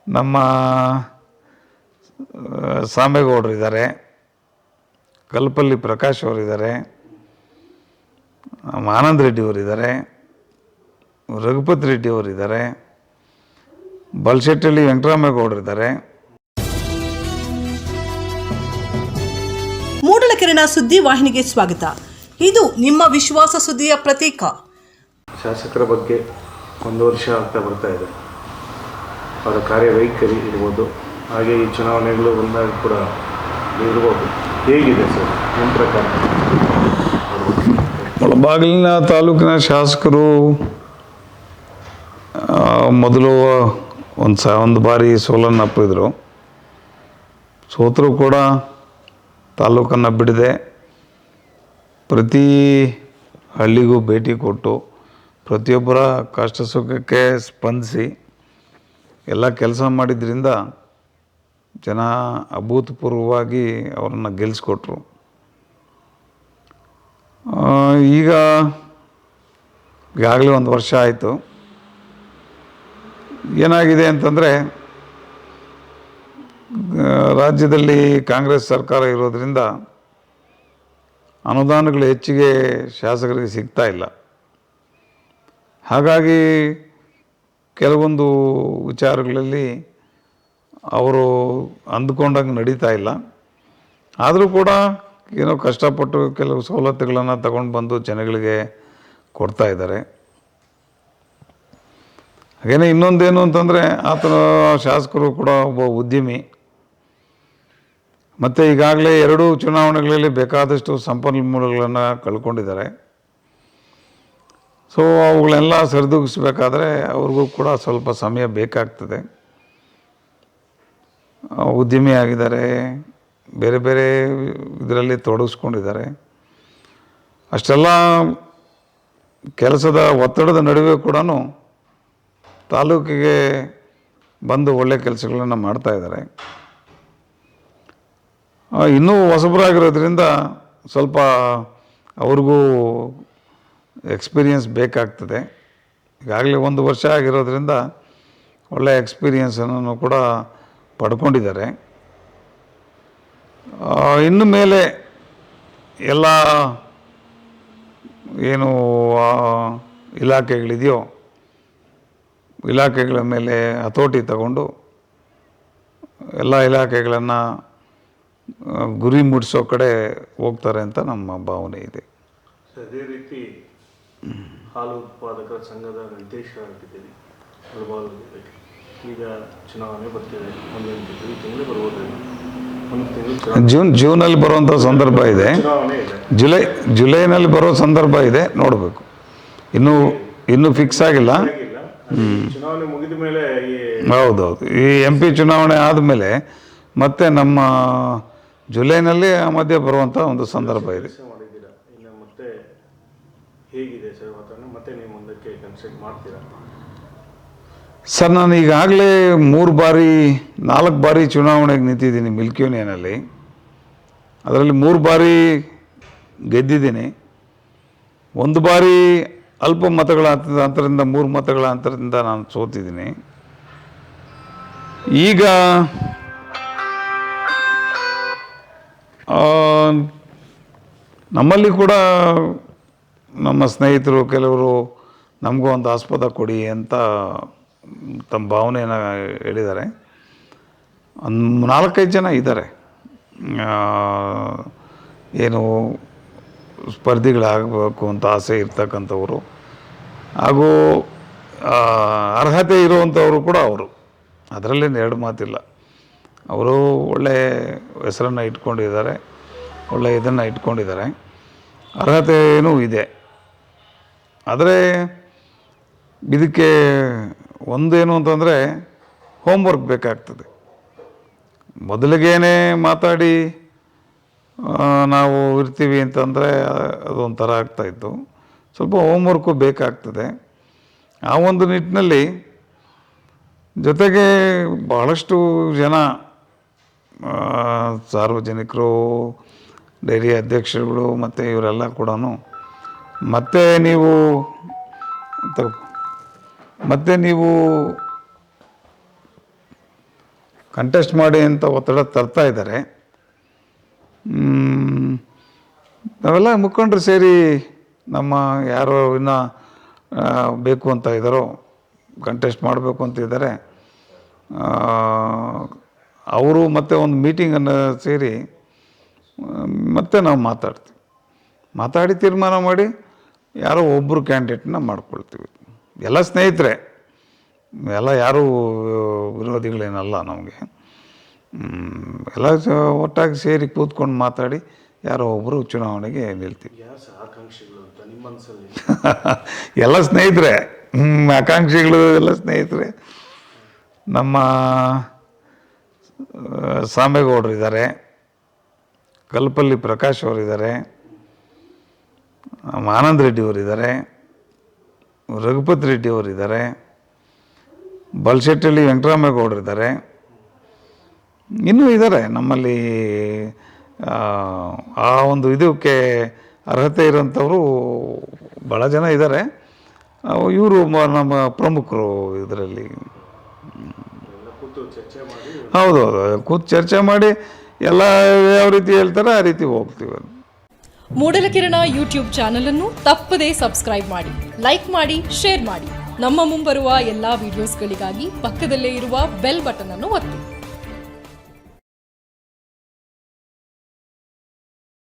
ನಮ್ಮ ಸಾಮೇಗೌಡರಿದ್ದಾರೆ, ಕಲ್ಪಲ್ಲಿ ಪ್ರಕಾಶ್ ಅವರಿದ್ದಾರೆ, ಆನಂದ್ ರೆಡ್ಡಿ ಅವರಿದ್ದಾರೆ, ರಘುಪತಿ ರೆಡ್ಡಿ ಅವರಿದ್ದಾರೆ, ಬಲ್ಶೆಟ್ಟಳ್ಳಿ ವೆಂಕಟರಾಮೇಗೌಡರಿದ್ದಾರೆ. ಮೂಡಲಕೆರೆನ ಸುದ್ದಿ ವಾಹಿನಿಗೆ ಸ್ವಾಗತ. ಇದು ನಿಮ್ಮ ವಿಶ್ವಾಸ ಸುದ್ದಿಯ ಪ್ರತೀಕ. ಶಾಸಕರ ಬಗ್ಗೆ 1 ವರ್ಷ ಆಗ್ತಾ ಬರ್ತಾ ಇದೆ. ಅವರ ಕಾರ್ಯವೈಖರಿ ಇರ್ಬೋದು, ಹಾಗೆ ಈ ಚುನಾವಣೆಗಳು ಬಂದಾಗ ಕೂಡ ಇರ್ಬೋದು. ಹೇಗಿದೆ ಸರ್ ನಿಮ್ಮ ಪ್ರಕಾರ? ಮುಳಬಾಗಿಲಿನ ತಾಲೂಕಿನ ಶಾಸಕರು ಮೊದಲು ಒಂದು ಬಾರಿ ಸೋಲನ್ನಪ್ಪಿದ್ರು. ಸೋತರೂ ಕೂಡ ತಾಲೂಕನ್ನು ಬಿಡದೆ ಪ್ರತಿ ಹಳ್ಳಿಗೂ ಭೇಟಿ ಕೊಟ್ಟು ಪ್ರತಿಯೊಬ್ಬರ ಕಷ್ಟ ಸುಖಕ್ಕೆ ಸ್ಪಂದಿಸಿ ಎಲ್ಲ ಕೆಲಸ ಮಾಡಿದ್ರಿಂದ ಜನ ಅಭೂತಪೂರ್ವವಾಗಿ ಅವರನ್ನು ಗೆಲ್ಲಿಸ್ಕೊಟ್ರು. ಈಗಾಗಲೇ 1 ವರ್ಷ ಆಯಿತು. ಏನಾಗಿದೆ ಅಂತಂದರೆ, ರಾಜ್ಯದಲ್ಲಿ ಕಾಂಗ್ರೆಸ್ ಸರ್ಕಾರ ಇರೋದರಿಂದ ಅನುದಾನಗಳು ಹೆಚ್ಚಿಗೆ ಶಾಸಕರಿಗೆ ಸಿಗ್ತಾ ಇಲ್ಲ. ಹಾಗಾಗಿ ಕೆಲವೊಂದು ವಿಚಾರಗಳಲ್ಲಿ ಅವರು ಅಂದುಕೊಂಡಂಗೆ ನಡೀತಾ ಇಲ್ಲ. ಆದರೂ ಕೂಡ ಏನೋ ಕಷ್ಟಪಟ್ಟು ಕೆಲವು ಸವಲತ್ತುಗಳನ್ನು ತಗೊಂಡು ಬಂದು ಜನಗಳಿಗೆ ಕೊಡ್ತಾ ಇದ್ದಾರೆ. ಹಾಗೇನೇ ಇನ್ನೊಂದೇನು ಅಂತಂದರೆ, ಆತನ ಶಾಸಕರು ಕೂಡ ಒಬ್ಬ ಉದ್ಯಮಿ. ಮತ್ತು ಈಗಾಗಲೇ 2 ಚುನಾವಣೆಗಳಲ್ಲಿ ಬೇಕಾದಷ್ಟು ಸಂಪನ್ಮೂಲಗಳನ್ನು ಕಳ್ಕೊಂಡಿದ್ದಾರೆ. ಸೊ ಅವುಗಳೆಲ್ಲ ಸರಿದೂಗಿಸ್ಬೇಕಾದ್ರೆ ಅವ್ರಿಗೂ ಕೂಡ ಸ್ವಲ್ಪ ಸಮಯ ಬೇಕಾಗ್ತದೆ. ಉದ್ಯಮಿ ಆಗಿದ್ದಾರೆ, ಬೇರೆ ಬೇರೆ ಇದರಲ್ಲಿ ತೊಡಗಿಸ್ಕೊಂಡಿದ್ದಾರೆ. ಅಷ್ಟೆಲ್ಲ ಕೆಲಸದ ಒತ್ತಡದ ನಡುವೆ ಕೂಡ ತಾಲೂಕಿಗೆ ಬಂದು ಒಳ್ಳೆಯ ಕೆಲಸಗಳನ್ನು ಮಾಡ್ತಾಯಿದ್ದಾರೆ. ಇನ್ನೂ ಹೊಸಬರಾಗಿರೋದ್ರಿಂದ ಸ್ವಲ್ಪ ಅವ್ರಿಗೂ ಎಕ್ಸ್ಪೀರಿಯನ್ಸ್ ಬೇಕಾಗ್ತದೆ. ಈಗಾಗಲೇ 1 ವರ್ಷ ಆಗಿರೋದ್ರಿಂದ ಒಳ್ಳೆಯ ಎಕ್ಸ್ಪೀರಿಯನ್ಸನ್ನು ಕೂಡ ಪಡ್ಕೊಂಡಿದ್ದಾರೆ. ಇನ್ನು ಮೇಲೆ ಎಲ್ಲ ಏನು ಇಲಾಖೆಗಳಿದೆಯೋ, ಇಲಾಖೆಗಳ ಮೇಲೆ ಹತೋಟಿ ತಗೊಂಡು ಎಲ್ಲ ಇಲಾಖೆಗಳನ್ನು ಗುರಿ ಮುಟ್ಟಿಸೋ ಕಡೆ ಹೋಗ್ತಾರೆ ಅಂತ ನಮ್ಮ ಭಾವನೆ ಇದೆ. ಅದೇ ರೀತಿ ಹಾಲು ಉತ್ಪಾದಕರ ಸಂಘದ ನಿರ್ದೇಶಕರಾಗಿದ್ದೀರಿ. ಈಗ ಚುನಾವಣೆ ಬರ್ತಿದೆ, ಈ ತಿಂಗಳು ಬರ್ಬೋದು, ಜೂನಲ್ಲಿ ಬರುವಂಥ ಸಂದರ್ಭ ಇದೆ, ಜುಲೈನಲ್ಲಿ ಬರೋ ಸಂದರ್ಭ ಇದೆ. ನೋಡಬೇಕು, ಇನ್ನೂ ಫಿಕ್ಸ್ ಆಗಿಲ್ಲ. ಚುನಾವಣೆ ಮುಗಿದ ಮೇಲೆ ಹೌದೌದು, ಈ MP ಚುನಾವಣೆ ಆದಮೇಲೆ ಮತ್ತೆ ನಮ್ಮ ಜುಲೈನಲ್ಲಿ ಆ ಮಧ್ಯೆ ಬರುವಂಥ ಒಂದು ಸಂದರ್ಭ ಇದೆ. ಇನ್ನು ಮತ್ತೆ ಹೇಗಿದೆ ಸರ್ ವಾತಾವರಣ? ಮತ್ತೆ ನೀವು ಮುಂದಕ್ಕೆ ಕನ್ಸಲ್ಟ್ ಮಾಡ್ತೀರಾ? ಸರ್, ನಾನು ಈಗಾಗಲೇ 4 ಬಾರಿ ಚುನಾವಣೆಗೆ ನಿಂತಿದ್ದೀನಿ ಮಿಲ್ಕಿ ಯೂನಿಯನಲ್ಲಿ. ಅದರಲ್ಲಿ 3 ಬಾರಿ ಗೆದ್ದಿದ್ದೀನಿ. 1 ಬಾರಿ ಅಲ್ಪ ಮತಗಳ ಅಂತರದಿಂದ 3 ಮತಗಳ ಅಂತರದಿಂದ ನಾನು ಸೋತಿದ್ದೀನಿ. ಈಗ ನಮ್ಮಲ್ಲಿ ಕೂಡ ನಮ್ಮ ಸ್ನೇಹಿತರು ಕೆಲವರು ನಮಗೂ ಒಂದು ಆಸ್ಪದ ಕೊಡಿ ಅಂತ ತಮ್ಮ ಭಾವನೆಯನ್ನು ಹೇಳಿದ್ದಾರೆ. ಒಂದು 4-5 ಜನ ಇದ್ದಾರೆ ಏನು ಸ್ಪರ್ಧಿಗಳಾಗಬೇಕು ಅಂತ ಆಸೆ ಇರ್ತಕ್ಕಂಥವರು, ಹಾಗೂ ಅರ್ಹತೆ ಇರುವಂಥವರು ಕೂಡ ಅವರು. ಅದರಲ್ಲೇನು 2 ಮಾತಿಲ್ಲ. ಅವರು ಒಳ್ಳೆಯ ಹೆಸರನ್ನು ಇಟ್ಕೊಂಡಿದ್ದಾರೆ, ಒಳ್ಳೆಯ ಇದನ್ನು ಇಟ್ಕೊಂಡಿದ್ದಾರೆ, ಅರ್ಹತೆಯೂ ಇದೆ. ಆದರೆ ಇದಕ್ಕೆ ಒಂದೇನು ಅಂತಂದರೆ ಹೋಮ್ವರ್ಕ್ ಬೇಕಾಗ್ತದೆ. ಮೊದಲಿಗೇನೆ ಮಾತಾಡಿ ನಾವು ಇರ್ತೀವಿ ಅಂತಂದರೆ ಅದೊಂಥರ ಆಗ್ತಾಯಿತ್ತು. ಸ್ವಲ್ಪ ಹೋಮ್ವರ್ಕು ಬೇಕಾಗ್ತದೆ. ಆ ಒಂದು ನಿಟ್ಟಿನಲ್ಲಿ ಜೊತೆಗೆ ಭಾಳಷ್ಟು ಜನ ಸಾರ್ವಜನಿಕರು, ಡೈರಿ ಅಧ್ಯಕ್ಷರುಗಳು ಮತ್ತು ಇವರೆಲ್ಲ ಕೂಡ ಮತ್ತೆ ನೀವು ಕಂಟೆಸ್ಟ್ ಮಾಡಿ ಅಂತ ಒತ್ತಡ ತರ್ತಾ ಇದ್ದಾರೆ. ನಾವೆಲ್ಲ ಮುಖಂಡರು ಸೇರಿ ನಮ್ಮ ಯಾರು ಇನ್ನೂ ಬೇಕು ಅಂತ ಇದ್ದಾರೋ, ಕಂಟೆಸ್ಟ್ ಮಾಡಬೇಕು ಅಂತ ಇದ್ದಾರೆ, ಅವರು ಮತ್ತೆ ಒಂದು ಮೀಟಿಂಗನ್ನು ಸೇರಿ ಮತ್ತೆ ನಾವು ಮಾತಾಡಿ ತೀರ್ಮಾನ ಮಾಡಿ ಯಾರೋ ಒಬ್ಬರು ಕ್ಯಾಂಡಿಡೇಟ್ನ ಮಾಡ್ಕೊಳ್ತೀವಿ. ಎಲ್ಲ ಸ್ನೇಹಿತರೆ, ಎಲ್ಲ ಯಾರೂ ವಿರೋಧಿಗಳೇನಲ್ಲ ನಮಗೆ. ಎಲ್ಲ ಒಟ್ಟಾಗಿ ಸೇರಿ ಕೂತ್ಕೊಂಡು ಮಾತಾಡಿ ಯಾರೋ ಒಬ್ಬರು ಚುನಾವಣೆಗೆ ನಿಲ್ತೀವಿ. ಆಕಾಂಕ್ಷಿಗಳು ಅಂತ ನಿಮ್ಮ ಮನಸ್ಸಲ್ಲಿ? ಎಲ್ಲ ಸ್ನೇಹಿತರೆ, ಆಕಾಂಕ್ಷಿಗಳು ಎಲ್ಲ ಸ್ನೇಹಿತರೆ. ನಮ್ಮ ಸಾಮೇಗೌಡರು ಇದ್ದಾರೆ, ಕಲ್ಪಲ್ಲಿ ಪ್ರಕಾಶ್ ಅವರಿದ್ದಾರೆ, ಆನಂದ್ ರೆಡ್ಡಿ ಅವರಿದ್ದಾರೆ, ರಘುಪತಿ ರೆಡ್ಡಿ ಅವರಿದ್ದಾರೆ, ಬಲ್ಶೆಟ್ಟಳ್ಳಿ ವೆಂಕಟರಾಮೇಗೌಡರಿದ್ದಾರೆ, ಇನ್ನೂ ಇದ್ದಾರೆ ನಮ್ಮಲ್ಲಿ. ಆ ಒಂದು ಇದಕ್ಕೆ ಅರ್ಹತೆ ಇರೋಂಥವರು ಭಾಳ ಜನ ಇದ್ದಾರೆ. ಇವರು ನಮ್ಮ ಪ್ರಮುಖರು ಇದರಲ್ಲಿ. ಹೌದು, ಕೂತು ಚರ್ಚೆ ಮಾಡಿ ಎಲ್ಲ ಯಾವ ರೀತಿ ಹೇಳ್ತಾರೆ ಆ ರೀತಿ ಹೋಗ್ತೀವಿ. ಮೂಡಲಕಿರಣ ಯೂಟ್ಯೂಬ್ ಚಾನಲ್ ಅನ್ನು ತಪ್ಪದೇ ಸಬ್ಸ್ಕ್ರೈಬ್ ಮಾಡಿ, ಲೈಕ್ ಮಾಡಿ, ಶೇರ್ ಮಾಡಿ. ನಮ್ಮ ಮುಂಬರುವ ಎಲ್ಲಾ ವಿಡಿಯೋಸ್ಗಳಿಗಾಗಿ ಪಕ್ಕದಲ್ಲೇ ಇರುವ ಬೆಲ್ ಬಟನ್ ಅನ್ನು ಒತ್ತಿ.